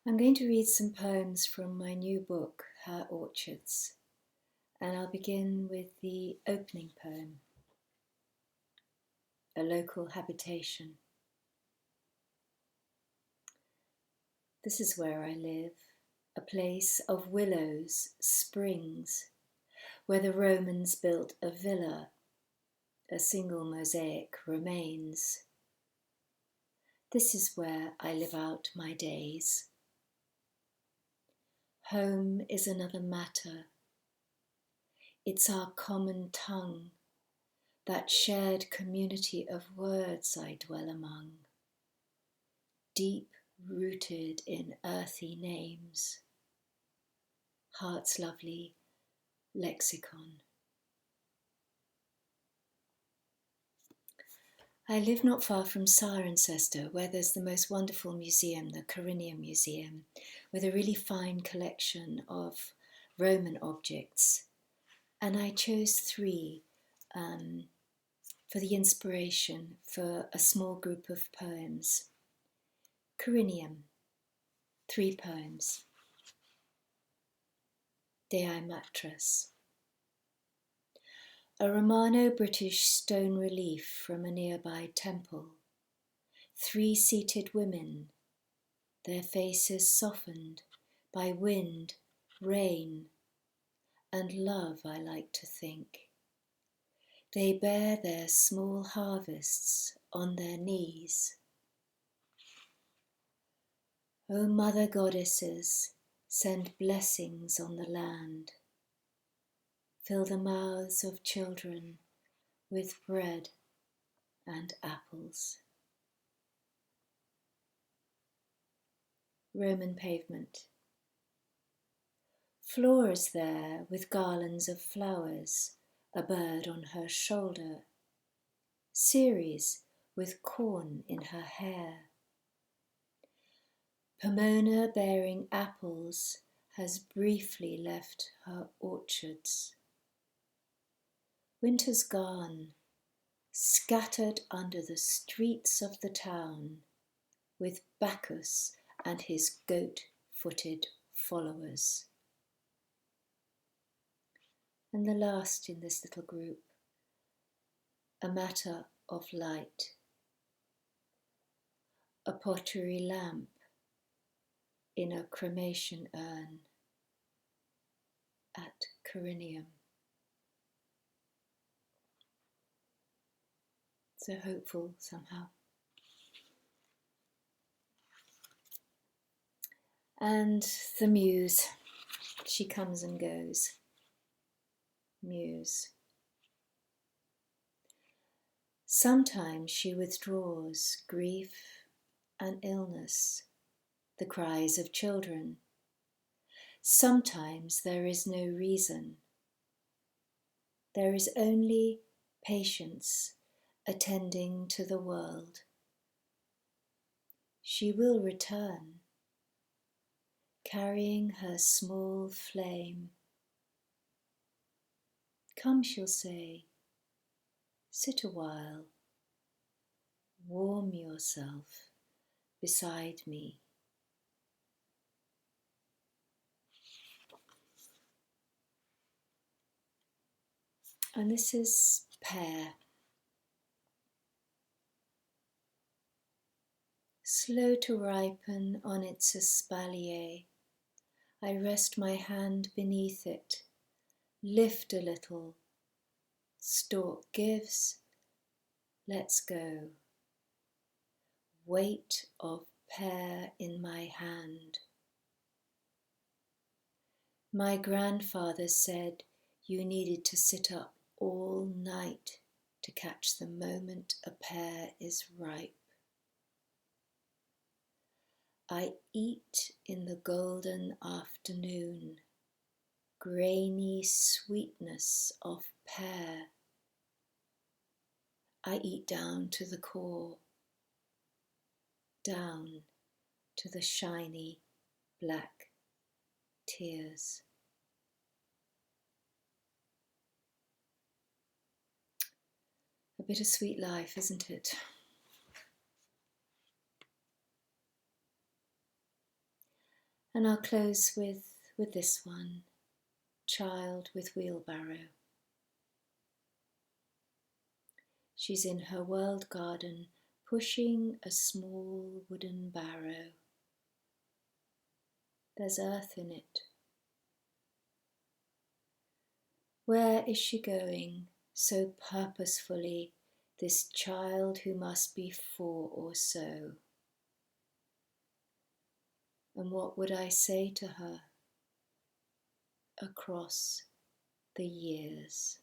I'm going to read some poems from my new book, Her Orchards, and I'll begin with the opening poem, A Local Habitation. This is where I live, a place of willows, springs, where the Romans built a villa, a single mosaic remains. This is where I live out my days. Home is another matter. It's our common tongue, that shared community of words I dwell among, deep rooted in earthy names, heart's lovely lexicon. I live not far from Cirencester, where there's the most wonderful museum, the Corinium Museum, with a really fine collection of Roman objects. And I chose three for the inspiration for a small group of poems. Corinium, 3 poems. Dei Mattress. A Romano-British stone relief from a nearby temple. 3 seated women, their faces softened by wind, rain, and love, I like to think. They bear their small harvests on their knees. O Mother Goddesses, send blessings on the land. Fill the mouths of children with bread and apples. Roman pavement. Floors there with garlands of flowers, a bird on her shoulder. Ceres with corn in her hair. Pomona bearing apples has briefly left her orchards. Winter's gone, scattered under the streets of the town, with Bacchus and his goat-footed followers. And the last in this little group, a matter of light. A pottery lamp in a cremation urn at Corinium. So hopeful somehow. And the Muse, she comes and goes. Muse. Sometimes she withdraws grief and illness, the cries of children. Sometimes there is no reason. There is only patience attending to the world. She will return, carrying her small flame. Come, she'll say, sit a while, warm yourself beside me. And this is Pear. Slow to ripen on its espalier, I rest my hand beneath it, lift a little, stalk gives, lets go. Weight of pear in my hand. My grandfather said you needed to sit up all night to catch the moment a pear is ripe. I eat in the golden afternoon, grainy sweetness of pear. I eat down to the core, down to the shiny black tears. A bittersweet life, isn't it? And I'll close with this one, Child with Wheelbarrow. She's in her world garden, pushing a small wooden barrow. There's earth in it. Where is she going so purposefully, this child who must be 4 or so? And what would I say to her across the years?